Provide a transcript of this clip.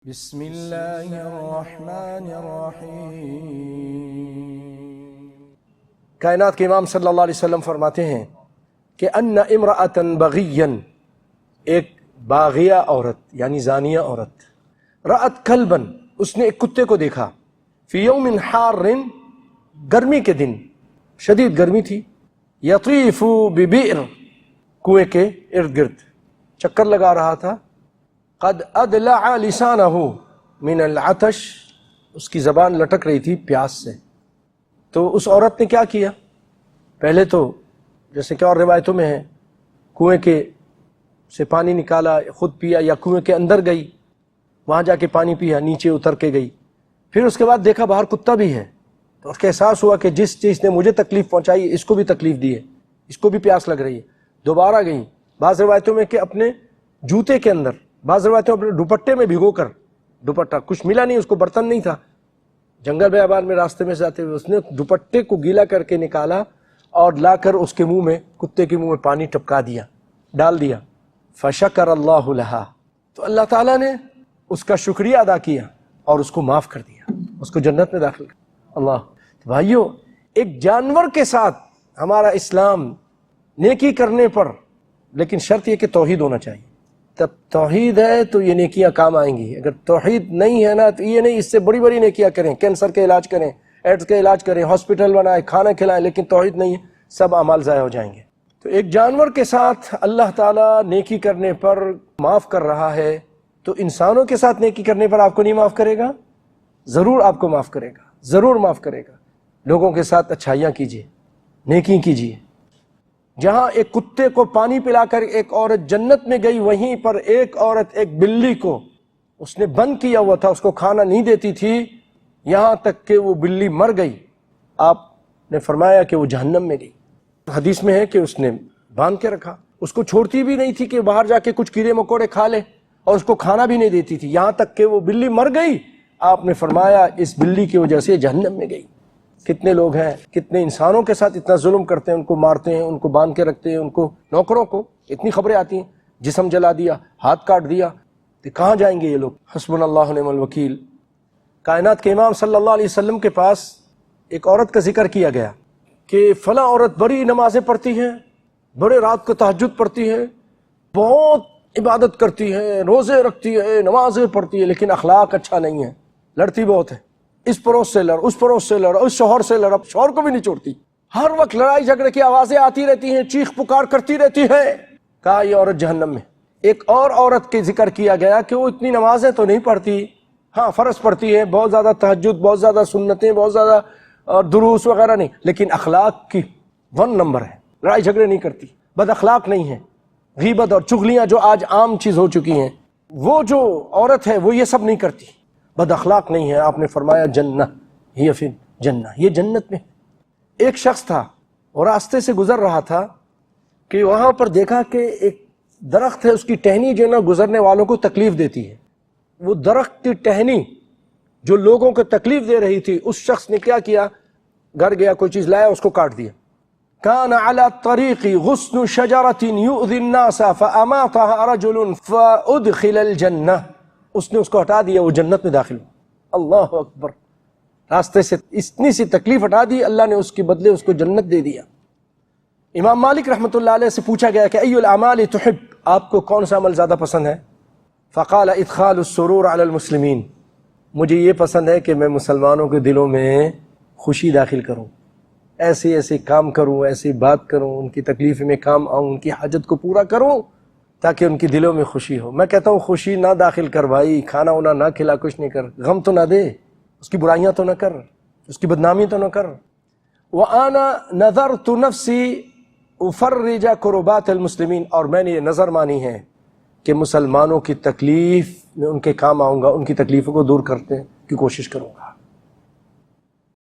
بسم اللہ الرحمن الرحیم۔ کائنات کے امام صلی اللہ علیہ وسلم فرماتے ہیں کہ ان امرأۃ بغیا، ایک باغیہ عورت یعنی زانیہ عورت، رأت کلبا، اس نے ایک کتے کو دیکھا، فی یوم حار، گرمی کے دن، شدید گرمی تھی، یطیف ببئر، کنویں کے ارد گرد چکر لگا رہا تھا، قد ادلع لسانہ من العطش، اس کی زبان لٹک رہی تھی پیاس سے۔ تو اس عورت نے کیا کیا؟ پہلے تو جیسے کہ اور روایتوں میں ہے، کنویں کے سے پانی نکالا، خود پیا، یا کنویں کے اندر گئی، وہاں جا کے پانی پیا، نیچے اتر کے گئی، پھر اس کے بعد دیکھا باہر کتا بھی ہے، تو اس کا احساس ہوا کہ جس چیز نے مجھے تکلیف پہنچائی اس کو بھی تکلیف دی ہے، اس کو بھی پیاس لگ رہی ہے۔ دوبارہ گئی، بعض روایتوں میں کہ اپنے جوتے کے اندر، بعض روایتوں میں اپنے دوپٹے میں بھگو کر، دوپٹہ کچھ ملا نہیں، اس کو برتن نہیں تھا، جنگل بیابان میں راستے میں سے جاتے ہوئے اس نے دوپٹے کو گیلا کر کے نکالا اور لا کر اس کے منہ میں، کتے کے منہ میں پانی ٹپکا دیا، ڈال دیا۔ فشکر اللہ لہا، تو اللہ تعالیٰ نے اس کا شکریہ ادا کیا اور اس کو معاف کر دیا، اس کو جنت میں داخل کر۔ اللہ بھائیو، ایک جانور کے ساتھ ہمارا اسلام نیکی کرنے پر، لیکن شرط یہ کہ توحید ہونا چاہیے۔ تب توحید ہے تو یہ نیکیاں کام آئیں گی، اگر توحید نہیں ہے نا تو یہ نہیں، اس سے بڑی بڑی نیکیاں کریں، کینسر کے علاج کریں، ایڈز کے علاج کریں، ہاسپٹل بنائیں، کھانا کھلائیں، لیکن توحید نہیں ہے، سب اعمال ضائع ہو جائیں گے۔ تو ایک جانور کے ساتھ اللہ تعالیٰ نیکی کرنے پر معاف کر رہا ہے، تو انسانوں کے ساتھ نیکی کرنے پر آپ کو نہیں معاف کرے گا؟ ضرور آپ کو معاف کرے گا، ضرور معاف کرے گا۔ لوگوں کے ساتھ اچھائیاں کیجیے، نیکی کیجیے۔ جہاں ایک کتے کو پانی پلا کر ایک عورت جنت میں گئی، وہیں پر ایک عورت ایک بلی کو اس نے بند کیا ہوا تھا، اس کو کھانا نہیں دیتی تھی، یہاں تک کہ وہ بلی مر گئی، آپ نے فرمایا کہ وہ جہنم میں گئی۔ حدیث میں ہے کہ اس نے باندھ کے رکھا، اس کو چھوڑتی بھی نہیں تھی کہ باہر جا کے کچھ کیڑے مکوڑے کھا لے، اور اس کو کھانا بھی نہیں دیتی تھی، یہاں تک کہ وہ بلی مر گئی، آپ نے فرمایا اس بلی کی وجہ سے جہنم میں گئی۔ کتنے لوگ ہیں، کتنے انسانوں کے ساتھ اتنا ظلم کرتے ہیں، ان کو مارتے ہیں، ان کو باندھ کے رکھتے ہیں، ان کو، نوکروں کو اتنی خبریں آتی ہیں، جسم جلا دیا، ہاتھ کاٹ دیا، تو کہاں جائیں گے یہ لوگ؟ حسبنا اللہ نعم الوکیل۔ کائنات کے امام صلی اللہ علیہ وسلم کے پاس ایک عورت کا ذکر کیا گیا کہ فلاں عورت بڑی نمازیں پڑھتی ہے، بڑے رات کو تہجد پڑھتی ہے، بہت عبادت کرتی ہے، روزے رکھتی ہے، نمازیں پڑھتی ہے، لیکن اخلاق اچھا نہیں ہے، لڑتی بہت ہے، اس پڑوس سے لڑ، اس پڑوس سے لڑ، اس شوہر سے لڑ، شوہر کو بھی نہیں چھوڑتی، ہر وقت لڑائی جھگڑے کی آوازیں آتی رہتی ہیں، چیخ پکار کرتی رہتی ہے۔ کہا یہ عورت جہنم میں۔ ایک اور عورت کے ذکر کیا گیا کہ وہ اتنی نمازیں تو نہیں پڑھتی، ہاں فرض پڑھتی ہے، بہت زیادہ تہجد، بہت زیادہ سنتیں، بہت زیادہ دروس وغیرہ نہیں، لیکن اخلاق کی 1 نمبر ہے، لڑائی جھگڑے نہیں کرتی، بد اخلاق نہیں ہے، غیبت اور چغلیاں جو آج عام چیز ہو چکی ہیں، وہ جو عورت ہے وہ یہ سب نہیں کرتی، بد اخلاق نہیں ہے۔ آپ نے فرمایا جنہ ہی فی جنہ، یہ جنت میں۔ ایک شخص تھا، وہ راستے سے گزر رہا تھا کہ وہاں پر دیکھا کہ ایک درخت ہے، اس کی ٹہنی جو ہے نا گزرنے والوں کو تکلیف دیتی ہے۔ وہ درخت کی ٹہنی جو لوگوں کو تکلیف دے رہی تھی، اس شخص نے کیا کیا؟ گھر گیا، کوئی چیز لایا، اس کو کاٹ دیا۔ کان علی الطریق غصن شجرۃ یؤذی الناس فاماطها رجل فادخل الجنہ، اس نے اس کو ہٹا دیا، وہ جنت میں داخل ہوا۔ اللہ اکبر، راستے سے اتنی سی تکلیف ہٹا دی، اللہ نے اس کے بدلے اس کو جنت دے دیا۔ امام مالک رحمۃ اللہ علیہ سے پوچھا گیا کہ ای الاعمال تحب، آپ کو کون سا عمل زیادہ پسند ہے؟ فقال ادخال السرور علی المسلمین، مجھے یہ پسند ہے کہ میں مسلمانوں کے دلوں میں خوشی داخل کروں، ایسے ایسے کام کروں، ایسی بات کروں، ان کی تکلیف میں کام آؤں، ان کی حاجت کو پورا کروں تاکہ ان کی دلوں میں خوشی ہو۔ میں کہتا ہوں خوشی نہ داخل کر بھائی، کھانا وانا نہ کھلا، کچھ نہیں کر، غم تو نہ دے، اس کی برائیاں تو نہ کر، اس کی بدنامی تو نہ کر۔ وَأَنَا نَذَرْتُ نَفْسِي أُفَرِّجَ كُرُبَاتِ الْمُسْلِمِينَ، اور میں نے یہ نظر مانی ہے کہ مسلمانوں کی تکلیف میں ان کے کام آؤں گا، ان کی تکلیفوں کو دور کرنے کی کوشش کروں گا۔